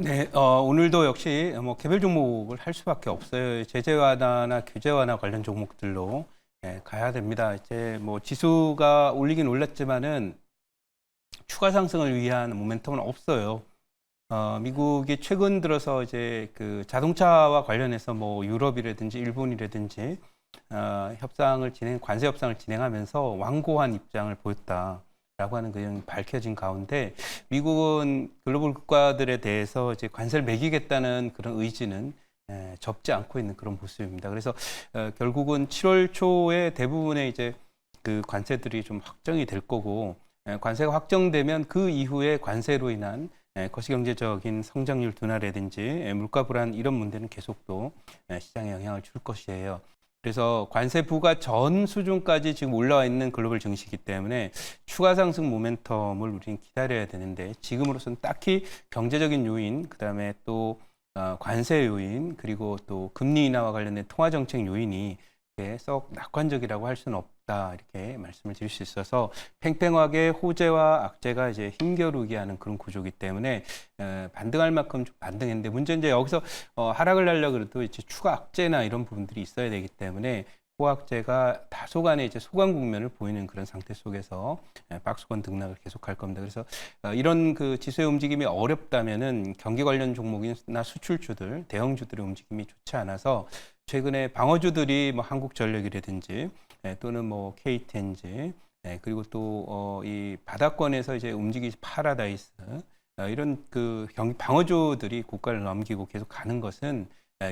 네, 오늘도 역시 뭐 개별 종목을 할 수밖에 없어요. 제재 완화나 규제 완화 관련 종목들로 가야 됩니다. 이제 뭐 지수가 올리긴 올랐지만은 추가 상승을 위한 모멘텀은 없어요. 미국이 최근 들어서 이제 그 자동차와 관련해서 뭐 유럽이라든지 일본이라든지 관세 협상을 진행하면서 완고한 입장을 보였다라고 하는 그 밝혀진 가운데 미국은 글로벌 국가들에 대해서 이제 관세를 매기겠다는 그런 의지는 접지 않고 있는 그런 모습입니다. 그래서 결국은 7월 초에 대부분의 이제 그 관세들이 좀 확정이 될 거고 관세가 확정되면 그 이후에 관세로 인한 거시경제적인 성장률 둔화라든지 물가 불안 이런 문제는 계속 또 시장에 영향을 줄 것이에요. 그래서 관세 부과 전 수준까지 지금 올라와 있는 글로벌 증시이기 때문에 추가 상승 모멘텀을 우리는 기다려야 되는데 지금으로서는 딱히 경제적인 요인, 그다음에 또 관세 요인, 그리고 또 금리 인하와 관련된 통화 정책 요인이 썩 낙관적이라고 할 수는 없다 이렇게 말씀을 드릴 수 있어서 팽팽하게 호재와 악재가 이제 힘겨루게 하는 그런 구조이기 때문에 반등할 만큼 좀 반등했는데 문제는 이제 여기서 하락을 하려고 그래도 이제 추가 악재나 이런 부분들이 있어야 되기 때문에 호악재가 다소간의 이제 소강 국면을 보이는 그런 상태 속에서 박스권 등락을 계속할 겁니다. 그래서 이런 그 지수의 움직임이 어렵다면은 경기 관련 종목이나 수출주들, 대형주들의 움직임이 좋지 않아서 최근에 방어주들이 뭐 한국전력이라든지 또는 뭐 KTNG 그리고 또 이 바닥권에서 이제 움직이 파라다이스 이런 그 방어주들이 고가를 넘기고 계속 가는 것은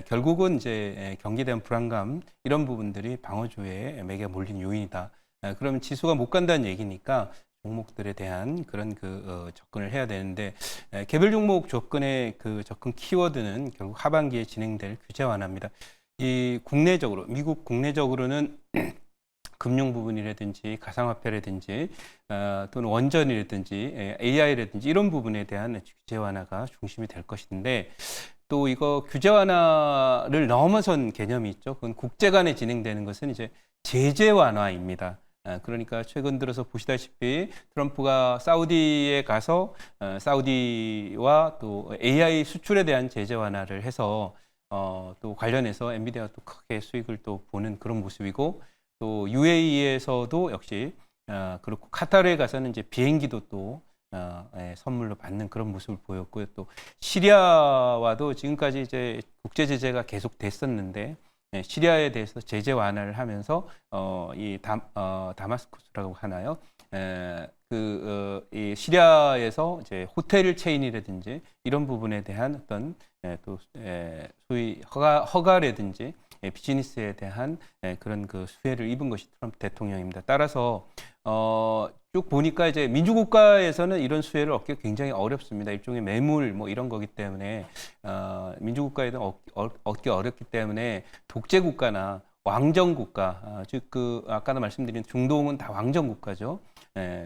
결국은 이제 경기에 대한 불안감 이런 부분들이 방어주에 매개가 몰린 요인이다. 그러면 지수가 못 간다는 얘기니까 종목들에 대한 그런 접근을 해야 되는데 개별 종목 접근의 그 접근 키워드는 결국 하반기에 진행될 규제 완화입니다. 이 국내적으로 미국 국내적으로는 금융 부분이라든지 가상화폐라든지 또는 원전이라든지 AI라든지 이런 부분에 대한 규제 완화가 중심이 될 것인데 또 이거 규제 완화를 넘어선 개념이 있죠. 그건 국제 간에 진행되는 것은 이제 제재 완화입니다. 그러니까 최근 들어서 보시다시피 트럼프가 사우디에 가서 사우디와 또 AI 수출에 대한 제재 완화를 해서 또 관련해서 엔비디아가 또 크게 수익을 또 보는 그런 모습이고 또 UAE에서도 역시 그렇고 카타르에 가서는 이제 비행기도 또 선물로 받는 그런 모습을 보였고요. 또 시리아와도 지금까지 이제 국제 제재가 계속 됐었는데 시리아에 대해서 제재 완화를 하면서 다마스쿠스라고 하나요? 이 시리아에서 이제 호텔 체인이라든지 이런 부분에 대한 어떤 소위 허가라든지 비즈니스에 대한 그런 그 수혜를 입은 것이 트럼프 대통령입니다. 따라서 쭉 보니까 이제 민주국가에서는 이런 수혜를 얻기 굉장히 어렵습니다. 일종의 매물 뭐 이런 거기 때문에 민주국가에는 얻기 어렵기 때문에 독재국가나 왕정국가, 즉 아까도 말씀드린 중동은 다 왕정국가죠.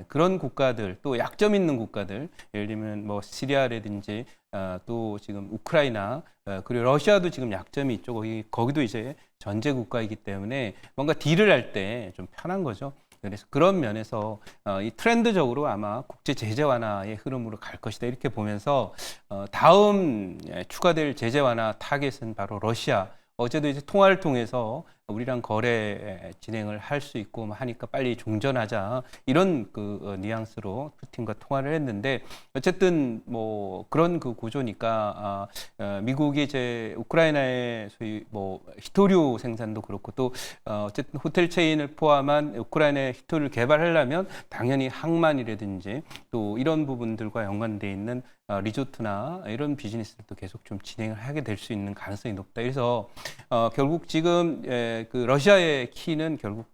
그런 국가들 또 약점 있는 국가들 예를 들면 뭐 시리아라든지 또 지금 우크라이나 그리고 러시아도 지금 약점이 있죠. 거기도 이제 전제 국가이기 때문에 뭔가 딜을 할 때 좀 편한 거죠. 그래서 그런 면에서 이 트렌드적으로 아마 국제 제재 완화의 흐름으로 갈 것이다 이렇게 보면서 다음 추가될 제재 완화 타겟은 바로 러시아. 어제도 이제 통화를 통해서 우리랑 거래 진행을 할 수 있고 하니까 빨리 종전하자 이런 뉘앙스로 푸틴과 통화를 했는데 어쨌든 뭐 그런 그 구조니까 미국이 이제 우크라이나의 소위 뭐 히토류 생산도 그렇고 또 어쨌든 호텔 체인을 포함한 우크라이나의 히토류를 개발하려면 당연히 항만이라든지 또 이런 부분들과 연관돼 있는 리조트나 이런 비즈니스도 계속 좀 진행을 하게 될 수 있는 가능성이 높다. 그래서 결국 지금 그 러시아의 키는 결국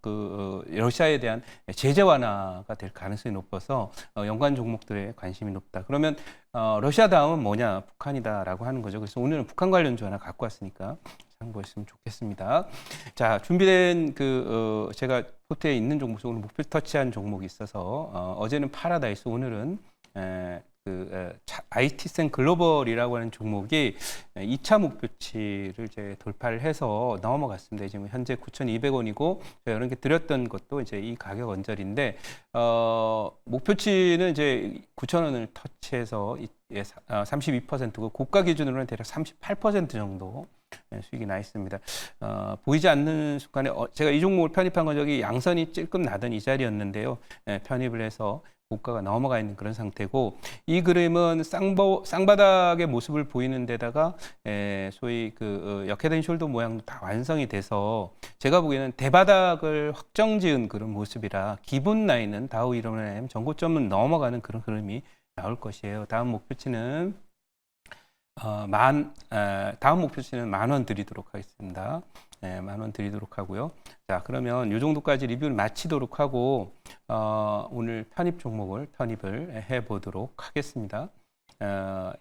러시아에 대한 제재 완화가 될 가능성이 높아서 연관 종목들에 관심이 높다. 그러면 러시아 다음은 뭐냐? 북한이다라고 하는 거죠. 그래서 오늘은 북한 관련주 하나 갖고 왔으니까 참고했으면 좋겠습니다. 자, 준비된 제가 포트에 있는 종목 오늘 목표 터치한 종목이 있어서 어제는 파라다이스, 오늘은 IT센 글로벌이라고 하는 종목이 2차 목표치를 이제 돌파를 해서 넘어갔습니다. 지금 현재 9,200원이고 저희가 이렇게 드렸던 것도 이제 이 가격 언저리인데 목표치는 이제 9,000원을 터치해서 32%고 고가 기준으로는 대략 38% 정도 수익이 나 있습니다. 보이지 않는 순간에 제가 이 종목을 편입한 건 저기 양선이 찔끔 나던 이 자리였는데요. 편입을 해서 고가가 넘어가 있는 그런 상태고, 이 그림은 쌍바닥의 모습을 보이는 데다가 소위 그 역헤드 숄더 모양도 다 완성이 돼서 제가 보기에는 대바닥을 확정지은 그런 모습이라 기본 라인은 다우 이러면 전고점은 넘어가는 그런 그림이 나올 것이에요. 다음 목표치는 다음 목표치는 10,000원 드리도록 하겠습니다. 10,000원 드리도록 하고요. 자, 그러면 이 정도까지 리뷰를 마치도록 하고 오늘 편입을 해보도록 하겠습니다.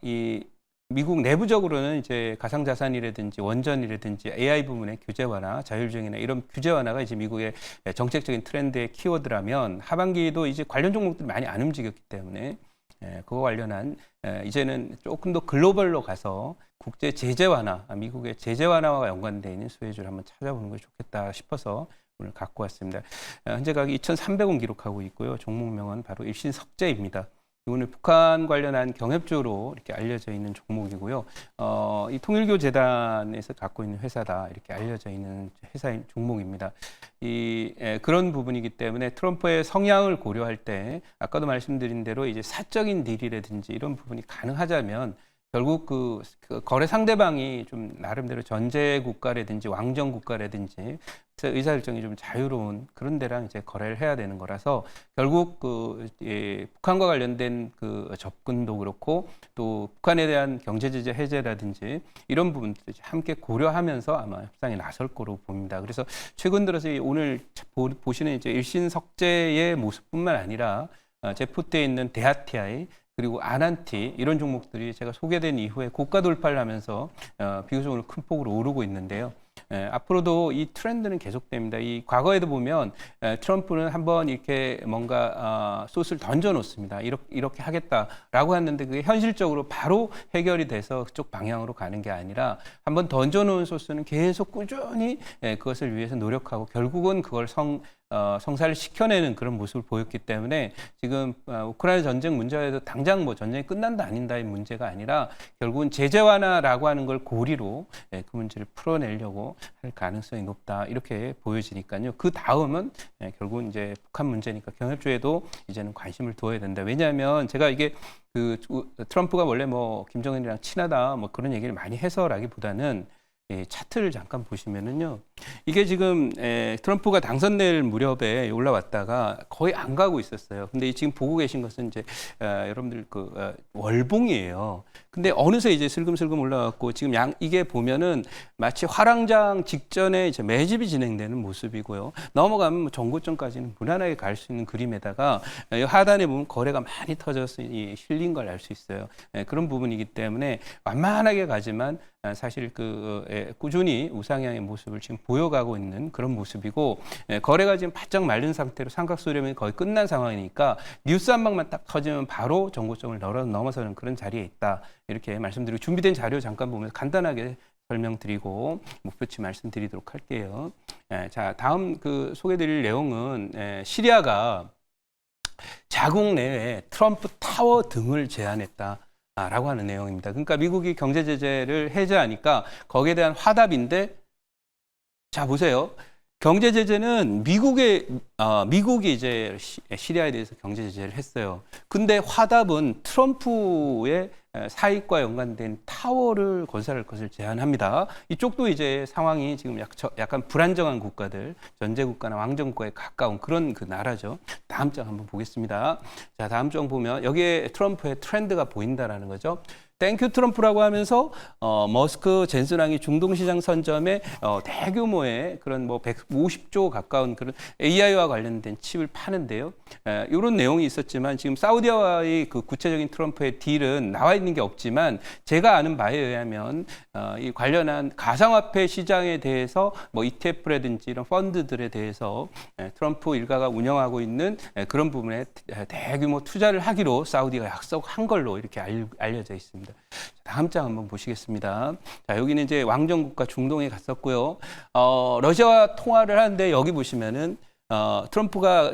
이 미국 내부적으로는 이제 가상자산이라든지 원전이라든지 AI 부분의 규제 완화, 자율주행이나 이런 규제 완화가 이제 미국의 정책적인 트렌드의 키워드라면 하반기도 이제 관련 종목들이 많이 안 움직였기 때문에 그거 관련한 이제는 조금 더 글로벌로 가서 국제 제재 완화, 미국의 제재 완화와 연관되어 있는 수혜주를 한번 찾아보는 것이 좋겠다 싶어서 오늘 갖고 왔습니다. 현재 가격 2,300원 기록하고 있고요. 종목명은 바로 일신석재입니다. 오늘 북한 관련한 경협주로 이렇게 알려져 있는 종목이고요. 이 통일교 재단에서 갖고 있는 회사다 이렇게 알려져 있는 회사인 종목입니다. 그런 부분이기 때문에 트럼프의 성향을 고려할 때 아까도 말씀드린 대로 이제 사적인 딜이라든지 이런 부분이 가능하자면 결국 그 거래 상대방이 좀 나름대로 전제 국가라든지 왕정 국가라든지 의사결정이 좀 자유로운 그런 데랑 이제 거래를 해야 되는 거라서 결국 북한과 관련된 그 접근도 그렇고 또 북한에 대한 경제 제재 해제라든지 이런 부분도 함께 고려하면서 아마 협상에 나설 거로 봅니다. 그래서 최근 들어서 오늘 보시는 이제 일신석재의 모습뿐만 아니라 제프트에 있는 대하TI 그리고 아난티 이런 종목들이 제가 소개된 이후에 고가 돌파를 하면서 비교적으로 큰 폭으로 오르고 있는데요. 앞으로도 이 트렌드는 계속됩니다. 이 과거에도 보면 트럼프는 한번 이렇게 뭔가 솥을 던져 놓습니다. 이렇게 하겠다라고 했는데 그게 현실적으로 바로 해결이 돼서 그쪽 방향으로 가는 게 아니라 한번 던져 놓은 솥은 계속 꾸준히 그것을 위해서 노력하고 결국은 그걸 성사를 시켜내는 그런 모습을 보였기 때문에 지금 우크라이나 전쟁 문제에도 당장 뭐 전쟁이 끝난다 아닌다의 문제가 아니라 결국은 제재 완화라고 하는 걸 고리로 그 문제를 풀어내려고 할 가능성이 높다 이렇게 보여지니까요. 그 다음은 결국은 이제 북한 문제니까 경협주에도 이제는 관심을 두어야 된다. 왜냐하면 제가 이게 트럼프가 원래 뭐 김정은이랑 친하다 뭐 그런 얘기를 많이 해서라기보다는 차트를 잠깐 보시면은요. 이게 지금 트럼프가 당선될 무렵에 올라왔다가 거의 안 가고 있었어요. 근데 지금 보고 계신 것은 이제 여러분들 월봉이에요. 근데 어느새 이제 슬금슬금 올라왔고 지금 이게 보면은 마치 화랑장 직전에 이제 매집이 진행되는 모습이고요. 넘어가면 뭐 전고점까지는 무난하게 갈 수 있는 그림에다가 하단에 보면 거래가 많이 터져서 실린 걸 알 수 있어요. 그런 부분이기 때문에 완만하게 가지만 사실 꾸준히 우상향의 모습을 지금 보여가고 있는 그런 모습이고 거래가 지금 바짝 마른 상태로 삼각수렴이 거의 끝난 상황이니까 뉴스 한 방만 딱 터지면 바로 전고점을 넘어서는 그런 자리에 있다. 이렇게 말씀드리고 준비된 자료 잠깐 보면서 간단하게 설명드리고 목표치 말씀드리도록 할게요. 자, 다음 소개드릴 내용은 시리아가 자국 내에 트럼프 타워 등을 제안했다. 라고 하는 내용입니다. 그러니까 미국이 경제 제재를 해제하니까 거기에 대한 화답인데 자 보세요. 경제 제재는 미국이 이제 시리아에 대해서 경제 제재를 했어요. 근데 화답은 트럼프의 사익과 연관된 타워를 건설할 것을 제안합니다. 이쪽도 이제 상황이 지금 약간 불안정한 국가들, 전제 국가나 왕정 국가에 가까운 그런 나라죠. 다음 장 한번 보겠습니다. 자, 다음 장 보면 여기에 트럼프의 트렌드가 보인다라는 거죠. 땡큐 트럼프라고 하면서 머스크 젠슨왕이 중동시장 선점에 대규모의 그런 뭐 150조 가까운 그런 AI와 관련된 칩을 파는데요. 이런 내용이 있었지만 지금 사우디와의 그 구체적인 트럼프의 딜은 나와 있는 게 없지만 제가 아는 바에 의하면 이 관련한 가상화폐 시장에 대해서 뭐 ETF라든지 이런 펀드들에 대해서 트럼프 일가가 운영하고 있는 그런 부분에 대규모 투자를 하기로 사우디가 약속한 걸로 이렇게 알려져 있습니다. 다음 장 한번 보시겠습니다. 자, 여기는 이제 왕정국가 중동에 갔었고요. 러시아와 통화를 하는데 여기 보시면은 트럼프가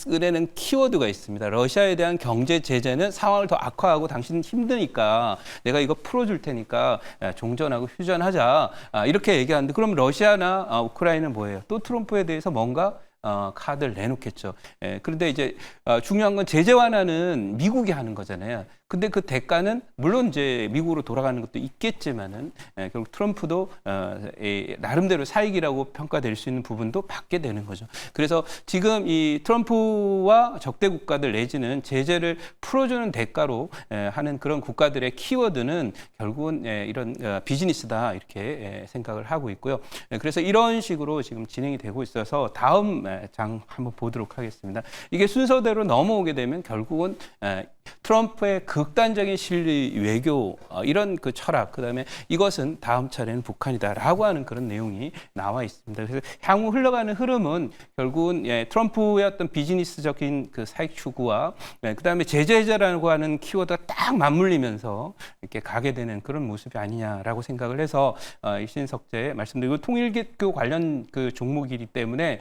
꺼내는 키워드가 있습니다. 러시아에 대한 경제 제재는 상황을 더 악화하고 당신은 힘드니까 내가 이거 풀어줄 테니까 종전하고 휴전하자. 이렇게 얘기하는데 그럼 러시아나 우크라이나는 뭐예요? 또 트럼프에 대해서 뭔가 카드를 내놓겠죠. 그런데 이제 중요한 건 제재 완화는 미국이 하는 거잖아요. 근데 그 대가는 물론 이제 미국으로 돌아가는 것도 있겠지만은 결국 트럼프도 나름대로 사익이라고 평가될 수 있는 부분도 받게 되는 거죠. 그래서 지금 이 트럼프와 적대 국가들 내지는 제재를 풀어주는 대가로 하는 그런 국가들의 키워드는 결국은 이런 비즈니스다 이렇게 생각을 하고 있고요. 그래서 이런 식으로 지금 진행이 되고 있어서 다음 장 한번 보도록 하겠습니다. 이게 순서대로 넘어오게 되면 결국은 트럼프의 극단적인 실리 외교 이런 그 철학 그다음에 이것은 다음 차례는 북한이다라고 하는 그런 내용이 나와 있습니다. 그래서 향후 흘러가는 흐름은 결국은 트럼프의 어떤 비즈니스적인 그 사익 추구와 그다음에 제재라고 하는 키워드가 딱 맞물리면서 이렇게 가게 되는 그런 모습이 아니냐라고 생각을 해서 신석재 말씀드리고 통일교 관련 그 종목이기 때문에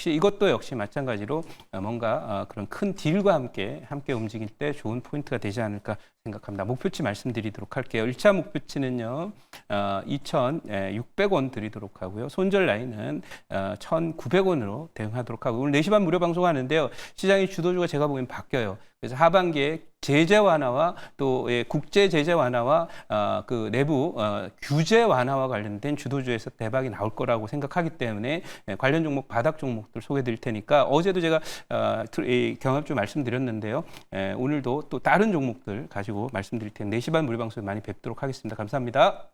이것도 역시 마찬가지로 뭔가 그런 큰 딜과 함께 움직일 때 좋은 포인트가 되지 않을까 생각합니다. 목표치 말씀드리도록 할게요. 1차 목표치는요. 2,600원 드리도록 하고요. 손절 라인은 1,900원으로 대응하도록 하고 오늘 4시 반 무료 방송하는데요. 시장의 주도주가 제가 보기엔 바뀌어요. 그래서 하반기에 제재 완화와 또 국제 제재 완화와 그 내부 규제 완화와 관련된 주도주에서 대박이 나올 거라고 생각하기 때문에 관련 종목 바닥 종목들 소개해 드릴 테니까 어제도 제가 경합주 말씀드렸는데요. 오늘도 또 다른 종목들 가지고 말씀드릴 텐데 4시 반 무료 방송에 많이 뵙도록 하겠습니다. 감사합니다.